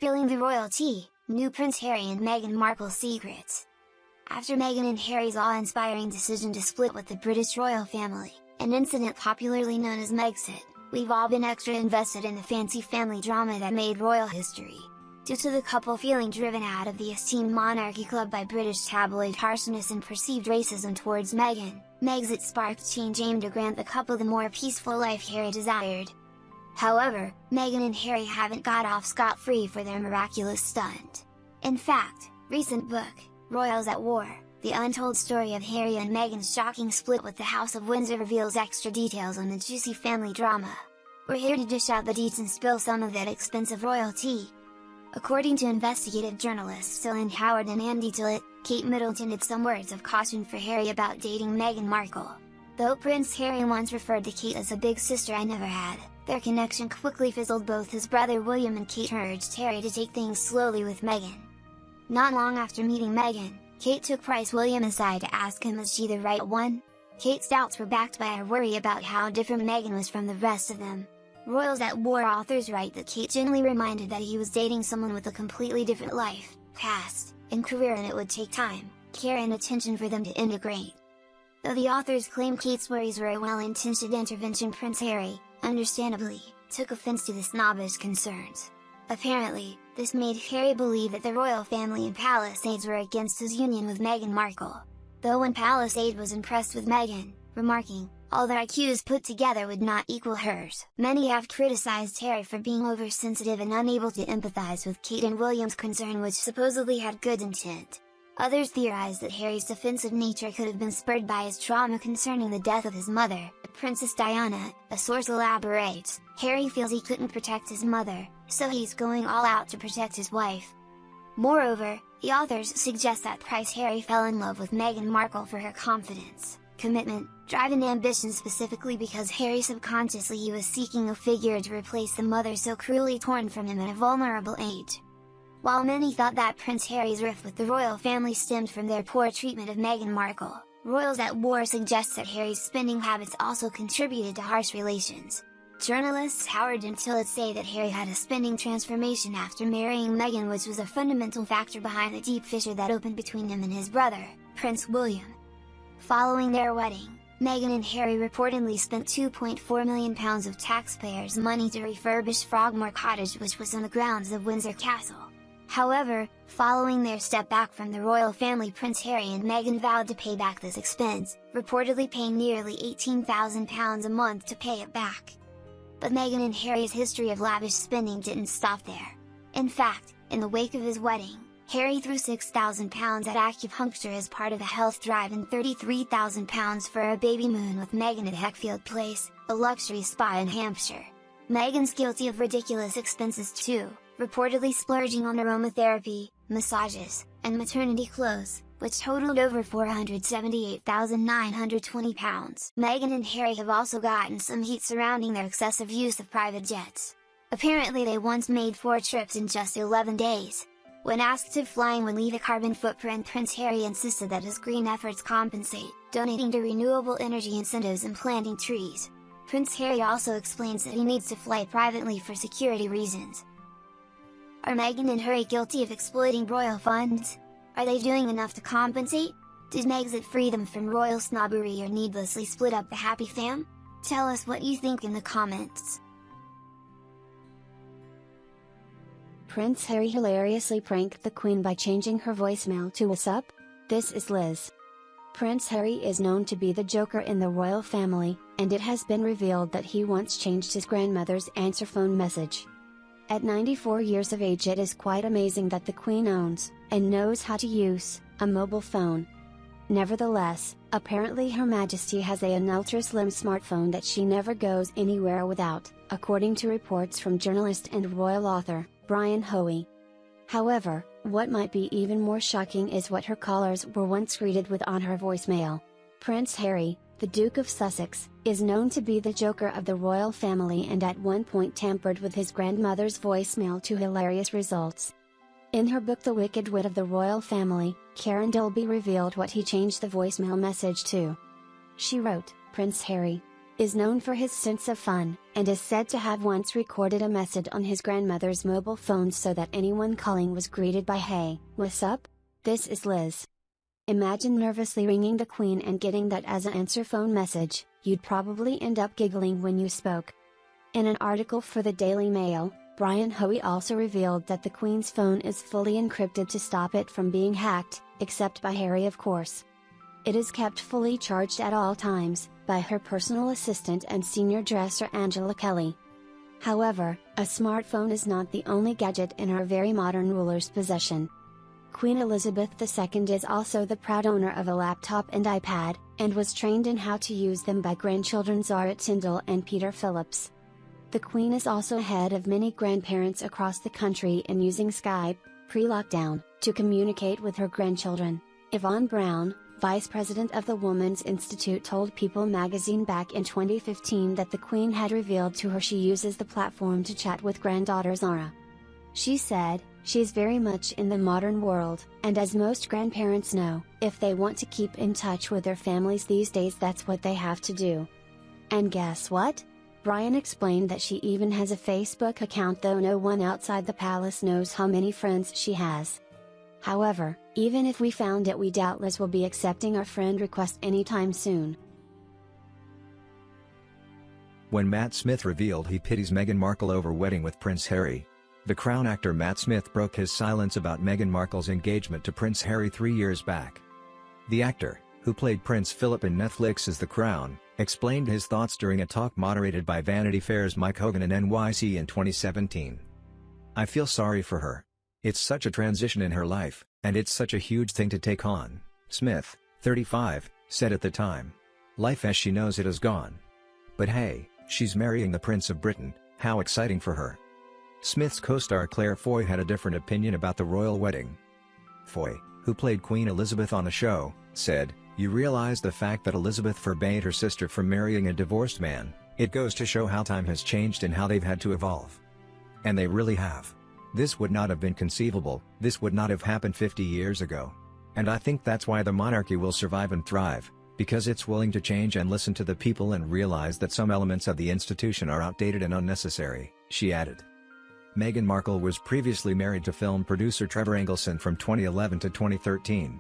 Spilling the royalty, new Prince Harry and Meghan Markle secrets. After Meghan and Harry's awe-inspiring decision to split with the British royal family, an incident popularly known as Megxit, we've all been extra invested in the fancy family drama that made royal history. Due to the couple feeling driven out of the esteemed monarchy club by British tabloid harshness and perceived racism towards Meghan, Megxit sparked change aimed to grant the couple the more peaceful life Harry desired. However, Meghan and Harry haven't got off scot-free for their miraculous stunt. In fact, recent book, Royals at War, The Untold Story of Harry and Meghan's shocking split with the House of Windsor reveals extra details on the juicy family drama. We're here to dish out the deets and spill some of that expensive royalty. According to investigative journalists Ellen Howard and Andy Tillett, Kate Middleton had some words of caution for Harry about dating Meghan Markle. Though Prince Harry once referred to Kate as a big sister I never had, their connection quickly fizzled. Both his brother William and Kate urged Harry to take things slowly with Meghan. Not long after meeting Meghan, Kate took Prince William aside to ask him is she the right one? Kate's doubts were backed by her worry about how different Meghan was from the rest of them. Royals at War authors write that Kate gently reminded that he was dating someone with a completely different life, past, and career, and it would take time, care and attention for them to integrate. Though the authors claim Kate's worries were a well-intentioned intervention, Prince Harry, understandably, took offense to the snobbish concerns. Apparently, this made Harry believe that the royal family and Palisades were against his union with Meghan Markle. Though when Palisade was impressed with Meghan, remarking, all their IQs put together would not equal hers. Many have criticized Harry for being oversensitive and unable to empathize with Kate and William's concern, which supposedly had good intent. Others theorize that Harry's defensive nature could have been spurred by his trauma concerning the death of his mother, Princess Diana. A source elaborates, Harry feels he couldn't protect his mother, so he's going all out to protect his wife. Moreover, the authors suggest that Prince Harry fell in love with Meghan Markle for her confidence, commitment, drive and ambition, specifically because Harry subconsciously was seeking a figure to replace the mother so cruelly torn from him at a vulnerable age. While many thought that Prince Harry's rift with the royal family stemmed from their poor treatment of Meghan Markle, Royals at War suggests that Harry's spending habits also contributed to harsh relations. Journalists Howard and Tillett say that Harry had a spending transformation after marrying Meghan, which was a fundamental factor behind the deep fissure that opened between him and his brother, Prince William. Following their wedding, Meghan and Harry reportedly spent £2.4 million of taxpayers' money to refurbish Frogmore Cottage, which was on the grounds of Windsor Castle. However, following their step back from the royal family, Prince Harry and Meghan vowed to pay back this expense, reportedly paying nearly £18,000 a month to pay it back. But Meghan and Harry's history of lavish spending didn't stop there. In fact, in the wake of his wedding, Harry threw £6,000 at acupuncture as part of a health drive and £33,000 for a baby moon with Meghan at Heckfield Place, a luxury spa in Hampshire. Meghan's guilty of ridiculous expenses too, reportedly splurging on aromatherapy, massages, and maternity clothes, which totaled over £478,920. Meghan and Harry have also gotten some heat surrounding their excessive use of private jets. Apparently they once made 4 trips in just 11 days. When asked if flying would leave a carbon footprint, Prince Harry insisted that his green efforts compensate, donating to renewable energy incentives and planting trees. Prince Harry also explains that he needs to fly privately for security reasons. Are Meghan and Harry guilty of exploiting royal funds? Are they doing enough to compensate? Did Megxit free them from royal snobbery or needlessly split up the happy fam? Tell us what you think in the comments. Prince Harry hilariously pranked the Queen by changing her voicemail to "What's up? This is Liz." Prince Harry is known to be the joker in the royal family, and it has been revealed that he once changed his grandmother's answer phone message. At 94 years of age, it is quite amazing that the Queen owns, and knows how to use, a mobile phone. Nevertheless, apparently Her Majesty has an ultra-slim smartphone that she never goes anywhere without, according to reports from journalist and royal author, Brian Hoey. However, what might be even more shocking is what her callers were once greeted with on her voicemail. Prince Harry, the Duke of Sussex, is known to be the joker of the royal family and at one point tampered with his grandmother's voicemail to hilarious results. In her book The Wicked Wit of the Royal Family, Karen Dolby revealed what he changed the voicemail message to. She wrote, "Prince Harry. is known for his sense of fun, and is said to have once recorded a message on his grandmother's mobile phone so that anyone calling was greeted by "Hey, what's up? This is Liz." Imagine nervously ringing the Queen and getting that as an answer phone message. You'd probably end up giggling when you spoke. In an article for the Daily Mail, Brian Hoey also revealed that the Queen's phone is fully encrypted to stop it from being hacked, except by Harry, of course. It is kept fully charged at all times, by her personal assistant and senior dresser Angela Kelly. However, a smartphone is not the only gadget in our very modern ruler's possession. Queen Elizabeth II is also the proud owner of a laptop and iPad, and was trained in how to use them by grandchildren Zara Tindall and Peter Phillips. The Queen is also ahead of many grandparents across the country in using Skype, pre-lockdown, to communicate with her grandchildren. Yvonne Brown, Vice President of the Women's Institute, told People magazine back in 2015 that the Queen had revealed to her she uses the platform to chat with granddaughter Zara. She said, "She's very much in the modern world, and as most grandparents know, if they want to keep in touch with their families these days, that's what they have to do." And guess what? Brian explained that she even has a Facebook account, though no one outside the palace knows how many friends she has. However, even if we found it, we doubtless will be accepting our friend request anytime soon. When Matt Smith revealed he pities Meghan Markle over wedding with Prince Harry, the Crown actor Matt Smith broke his silence about Meghan Markle's engagement to Prince Harry 3 years back. The actor, who played Prince Philip in Netflix's The Crown, explained his thoughts during a talk moderated by Vanity Fair's Mike Hogan in NYC in 2017. "I feel sorry for her. It's such a transition in her life, and it's such a huge thing to take on," Smith, 35, said at the time. "Life as she knows it is gone. But hey, she's marrying the Prince of Britain, how exciting for her." Smith's co-star Claire Foy had a different opinion about the royal wedding. Foy, who played Queen Elizabeth on the show, said, "You realize the fact that Elizabeth forbade her sister from marrying a divorced man, it goes to show how time has changed and how they've had to evolve. And they really have. This would not have been conceivable, this would not have happened 50 years ago. And I think that's why the monarchy will survive and thrive, because it's willing to change and listen to the people and realize that some elements of the institution are outdated and unnecessary," she added. Meghan Markle was previously married to film producer Trevor Engelson from 2011 to 2013.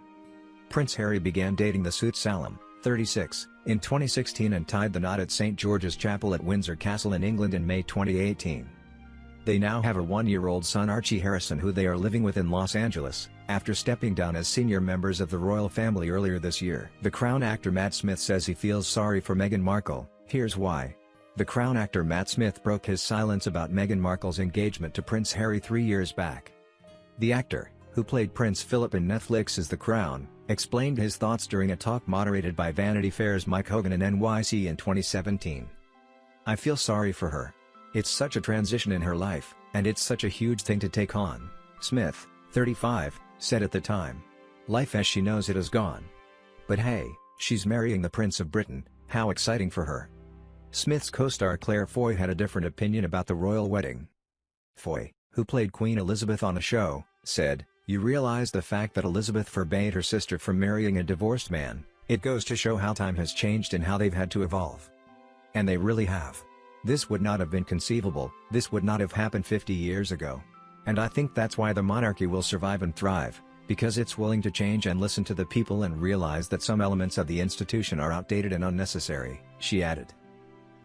Prince Harry began dating the Suit Salem, 36, in 2016 and tied the knot at St. George's Chapel at Windsor Castle in England in May 2018. They now have a 1-year-old son, Archie Harrison, who they are living with in Los Angeles, after stepping down as senior members of the royal family earlier this year. The Crown actor Matt Smith says he feels sorry for Meghan Markle. Here's why. The Crown actor Matt Smith broke his silence about Meghan Markle's engagement to Prince Harry 3 years back. The actor, who played Prince Philip in Netflix's The Crown, explained his thoughts during a talk moderated by Vanity Fair's Mike Hogan in NYC in 2017. "I feel sorry for her. It's such a transition in her life, and it's such a huge thing to take on," Smith, 35, said at the time. "Life as she knows it is gone. But hey, she's marrying the Prince of Britain, how exciting for her." Smith's co-star Claire Foy had a different opinion about the royal wedding. Foy, who played Queen Elizabeth on the show, said, "You realize the fact that Elizabeth forbade her sister from marrying a divorced man, it goes to show how time has changed and how they've had to evolve. And they really have. This would not have been conceivable, this would not have happened 50 years ago. And I think that's why the monarchy will survive and thrive, because it's willing to change and listen to the people and realize that some elements of the institution are outdated and unnecessary," she added.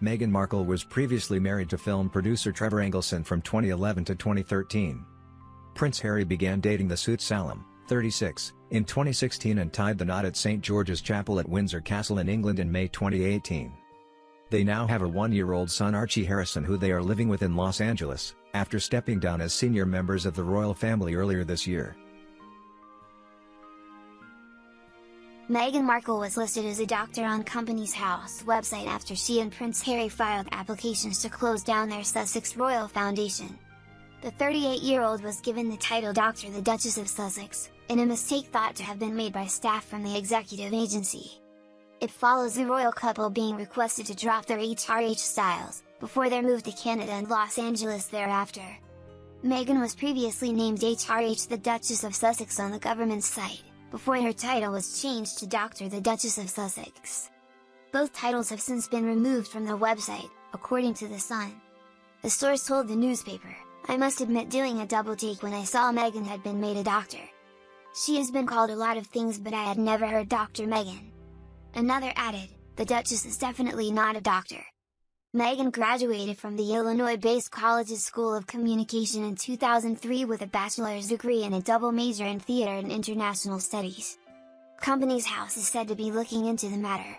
Meghan Markle was previously married to film producer Trevor Engelson from 2011 to 2013. Prince Harry began dating the Suit Salem, 36, in 2016 and tied the knot at St. George's Chapel at Windsor Castle in England in May 2018. They now have a 1-year-old son, Archie Harrison, who they are living with in Los Angeles, after stepping down as senior members of the royal family earlier this year. Meghan Markle was listed as a doctor on Companies House website after she and Prince Harry filed applications to close down their Sussex Royal Foundation. The 38-year-old was given the title Doctor the Duchess of Sussex, in a mistake thought to have been made by staff from the executive agency. It follows the royal couple being requested to drop their HRH styles, before their move to Canada and Los Angeles thereafter. Meghan was previously named HRH the Duchess of Sussex on the government's site, before her title was changed to Doctor the Duchess of Sussex. Both titles have since been removed from the website, according to The Sun. The source told the newspaper, "I must admit doing a double take when I saw Meghan had been made a doctor. She has been called a lot of things, but I had never heard Dr. Meghan." Another added, "The Duchess is definitely not a doctor." Meghan graduated from the Illinois-based college's School of Communication in 2003 with a bachelor's degree and a double major in theater and international studies. Companies House is said to be looking into the matter.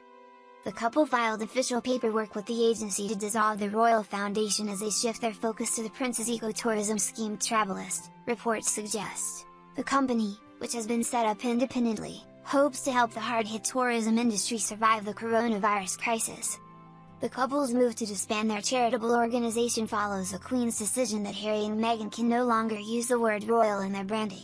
The couple filed official paperwork with the agency to dissolve the Royal Foundation as they shift their focus to the prince's ecotourism scheme Travelist, reports suggest. The company, which has been set up independently, hopes to help the hard-hit tourism industry survive the coronavirus crisis. The couple's move to disband their charitable organization follows the Queen's decision that Harry and Meghan can no longer use the word royal in their branding.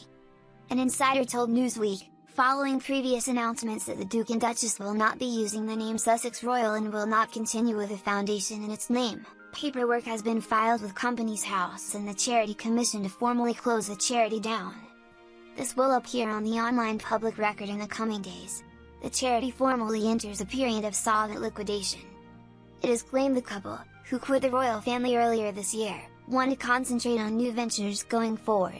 An insider told Newsweek, following previous announcements that the Duke and Duchess will not be using the name Sussex Royal and will not continue with the foundation in its name, paperwork has been filed with Companies House and the Charity Commission to formally close the charity down. This will appear on the online public record in the coming days. The charity formally enters a period of solvent liquidation. It is claimed the couple, who quit the royal family earlier this year, want to concentrate on new ventures going forward.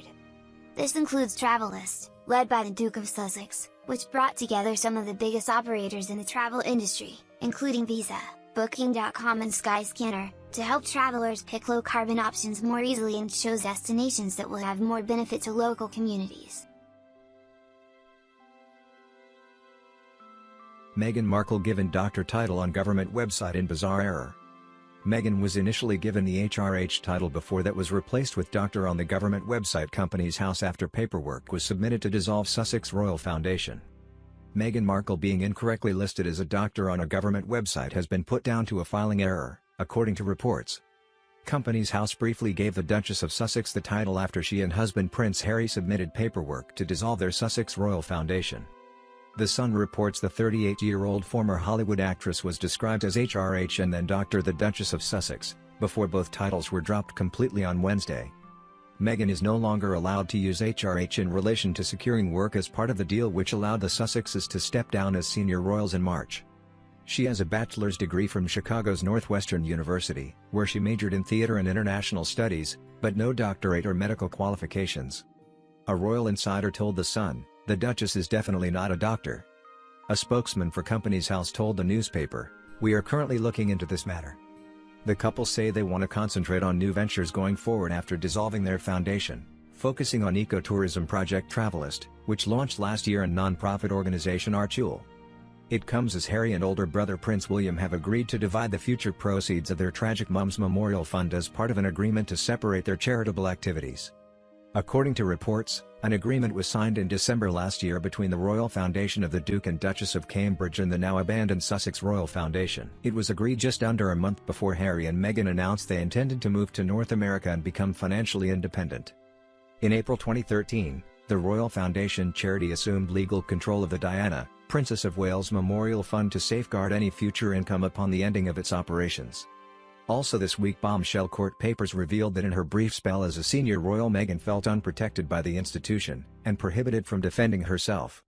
This includes Travelist, led by the Duke of Sussex, which brought together some of the biggest operators in the travel industry, including Visa, Booking.com and Skyscanner, to help travelers pick low-carbon options more easily and choose destinations that will have more benefit to local communities. Meghan Markle given doctor title on government website in bizarre error. Meghan was initially given the HRH title before that was replaced with doctor on the government website Companies House after paperwork was submitted to dissolve Sussex Royal Foundation. Meghan Markle being incorrectly listed as a doctor on a government website has been put down to a filing error, according to reports. Companies House briefly gave the Duchess of Sussex the title after she and husband Prince Harry submitted paperwork to dissolve their Sussex Royal Foundation. The Sun reports the 38-year-old former Hollywood actress was described as HRH and then Dr. the Duchess of Sussex, before both titles were dropped completely on Wednesday. Meghan is no longer allowed to use HRH in relation to securing work as part of the deal which allowed the Sussexes to step down as senior royals in March. She has a bachelor's degree from Chicago's Northwestern University, where she majored in theater and international studies, but no doctorate or medical qualifications. A royal insider told The Sun, "The Duchess is definitely not a doctor." A spokesman for Companies House told the newspaper, "We are currently looking into this matter." The couple say they want to concentrate on new ventures going forward after dissolving their foundation, focusing on ecotourism project Travelist, which launched last year, and non-profit organization Archul. It comes as Harry and older brother Prince William have agreed to divide the future proceeds of their tragic mum's memorial fund as part of an agreement to separate their charitable activities. According to reports, an agreement was signed in December last year between the Royal Foundation of the Duke and Duchess of Cambridge and the now abandoned Sussex Royal Foundation. It was agreed just under a month before Harry and Meghan announced they intended to move to North America and become financially independent. In April 2013, the Royal Foundation charity assumed legal control of the Diana, Princess of Wales Memorial Fund to safeguard any future income upon the ending of its operations. Also this week, bombshell court papers revealed that in her brief spell as a senior royal, Meghan felt unprotected by the institution, and prohibited from defending herself.